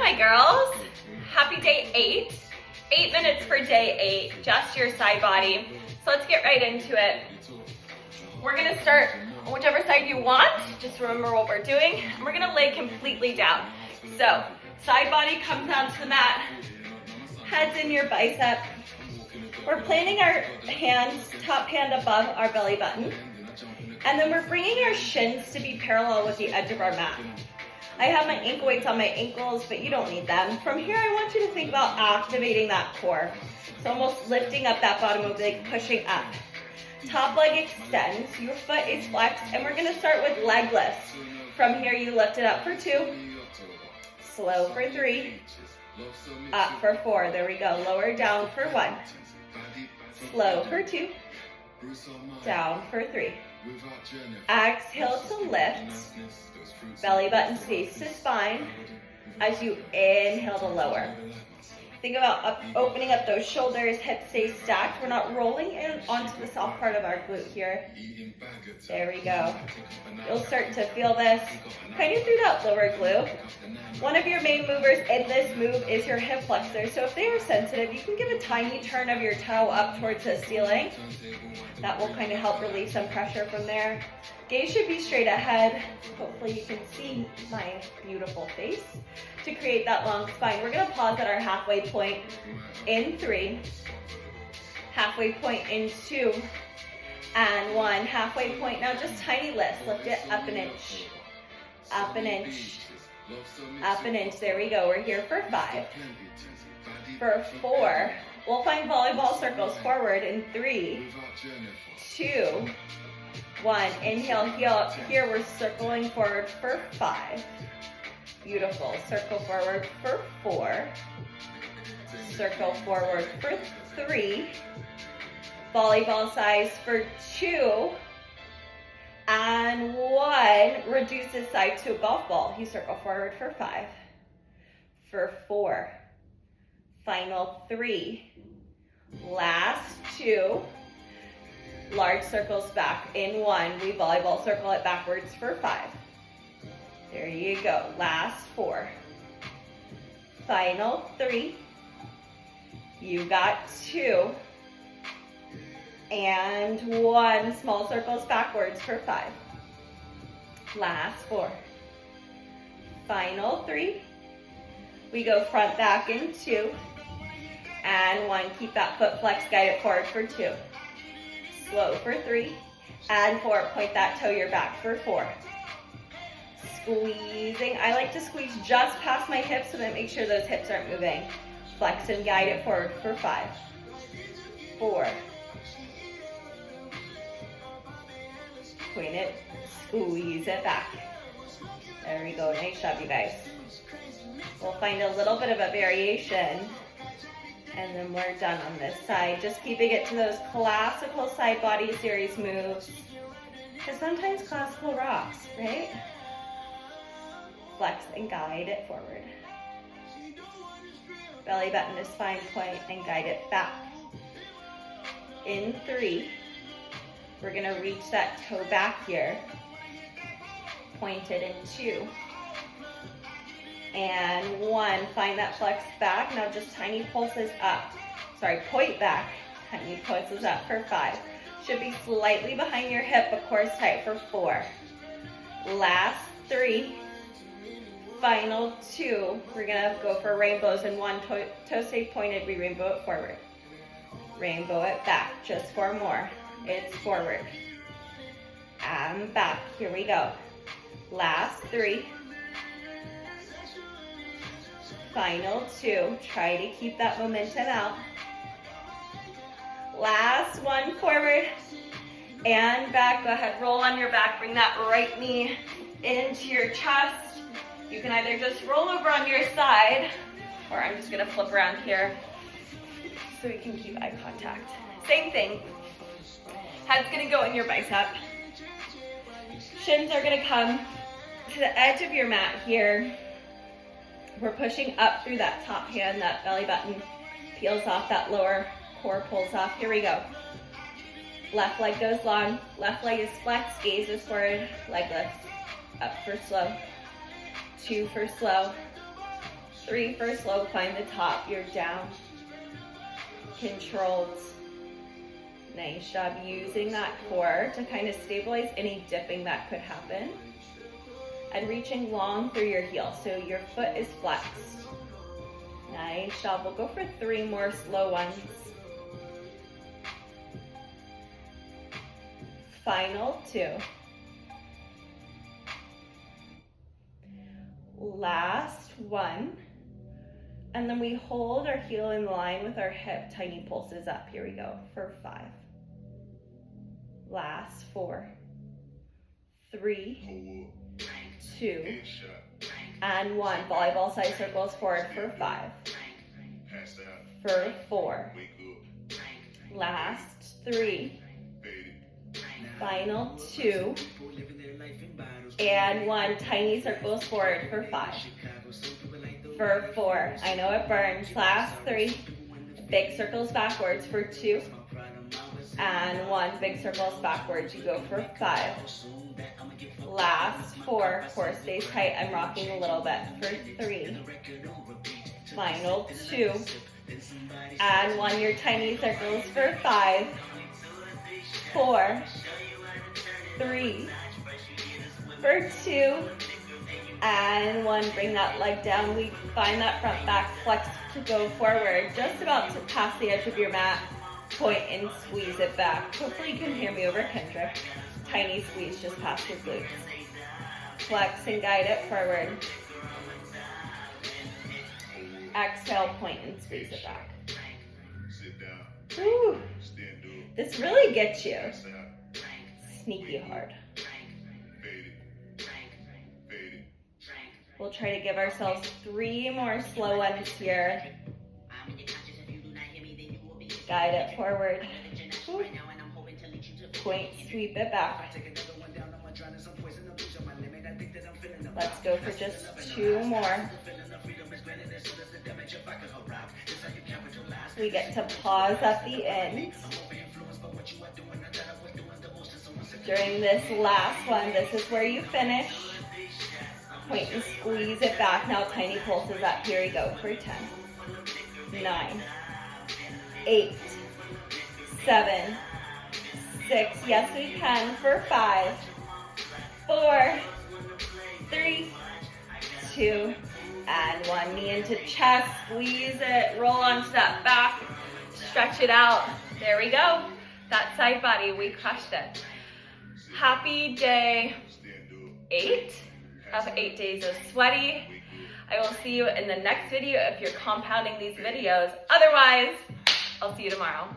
my girls. Happy day 8. 8 minutes for day 8, just your side body. So let's get right into it. We're gonna start on whichever side you want. Just remember what we're doing. And we're gonna lay completely down. So side body comes down to the mat, head's in your bicep. We're planting our hands, top hand above our belly button. And then we're bringing our shins to be parallel with the edge of our mat. I have my ankle weights on my ankles, but you don't need them. From here, I want you to think about activating that core. So almost lifting up that bottom of the leg, pushing up. Top leg extends, your foot is flexed, and we're gonna start with leg lifts. From here, you lift it up for 2, slow for 3, up for 4, there we go. Lower down for 1, slow for 2, down for 3. Exhale to lift, belly button stays to spine as you inhale to lower. Think about opening up those shoulders, hips stay stacked. We're not rolling in onto the soft part of our glute here. There we go. You'll start to feel this kind of through that lower glute. One of your main movers in this move is your hip flexor. So if they are sensitive, you can give a tiny turn of your toe up towards the ceiling. That will kind of help relieve some pressure from there. Gaze should be straight ahead. Hopefully you can see my beautiful face to create that long spine. We're gonna pause at our halfway point in 3, halfway point in 2, and 1. Halfway point, now just tiny lifts. Lift it up an inch, up an inch, up an inch. There we go, we're here for 5. For 4, we'll find volleyball circles forward in 3, 2, 1. Inhale, heel. Here we're circling forward for 5. Beautiful. Circle forward for 4. Circle forward for 3. Volleyball size for 2. And 1. Reduce this side to a golf ball. You circle forward for 5. For 4. Final 3. Last 2. Large circles back in 1. We volleyball circle it backwards for 5. There you go. Last 4. Final 3. You got 2. And 1. Small circles backwards for 5. Last 4. Final 3. We go front back in 2. And 1. Keep that foot flexed. Guide it forward for 2. Slow for 3, and 4, point that toe your back for 4. Squeezing, I like to squeeze just past my hips so that make sure those hips aren't moving. Flex and guide it forward for 5, 4. Point it, squeeze it back. There we go, nice job you guys. We'll find a little bit of a variation. And then we're done on this side. Just keeping it to those classical side body series moves. Because sometimes classical rocks, right? Flex and guide it forward. Belly button to spine point and guide it back. In 3, we're gonna reach that toe back here. Point it in 2. And 1, find that flex back. Now just tiny pulses up. Sorry, point back, tiny pulses up for 5. Should be slightly behind your hip, but core is tight for 4. Last 3. Final 2. We're gonna go for rainbows in 1. Toe stay pointed, we rainbow it forward. Rainbow it back, just 4 more. It's forward. And back, here we go. Last 3. Final 2. Try to keep that momentum out. Last 1, forward and back. Go ahead, roll on your back. Bring that right knee into your chest. You can either just roll over on your side, or I'm just gonna flip around here so we can keep eye contact. Same thing. Head's gonna go in your bicep. Shins are gonna come to the edge of your mat here. We're pushing up through that top hand, that belly button peels off, that lower core pulls off. Here we go. Left leg goes long, left leg is flexed, gaze is forward, leg lifts. Up for slow, 2 for slow, 3 for slow, find the top, you're down. Controlled. Nice job using that core to kind of stabilize any dipping that could happen. And reaching long through your heel, so your foot is flexed. Nice job. We'll go for 3 more slow ones. Final 2. Last 1. And then we hold our heel in line with our hip, tiny pulses up. Here we go for 5. Last 4. 3, 2, and 1. Volleyball side circles forward for 5. For 4. Last 3. Final 2. And 1. Tiny circles forward for 5. For 4. I know it burns. Last 3. Big circles backwards for 2. And 1. Big circles backwards. You go for 5. Last 4. Core stays tight. I'm rocking a little bit for 3. Final 2. And 1. Your tiny circles for 5. 4. 3. For 2. And 1. Bring that leg down. We find that front back flex to go forward. Just about to pass the edge of your mat. Point and squeeze it back. Hopefully you can hear me over Kendrick. Tiny squeeze just past your glutes. Flex and guide it forward. Exhale, point and squeeze it back. Woo. This really gets you. Sneaky hard. We'll try to give ourselves 3 more slow ones here. Guide it forward. Woo. Point, sweep it back. Let's go for just 2 more. We get to pause at the end. During this last one, this is where you finish. Point and squeeze it back. Now tiny pulses up. Here we go for 10, 9, 8, 7, 6. Yes, we can for 5, 4, 3, 2, and 1. Knee into chest. Squeeze it. Roll onto that back. Stretch it out. There we go. That side body. We crushed it. Happy day 8 of 8 days of sweaty. I will see you in the next video if you're compounding these videos. Otherwise, I'll see you tomorrow.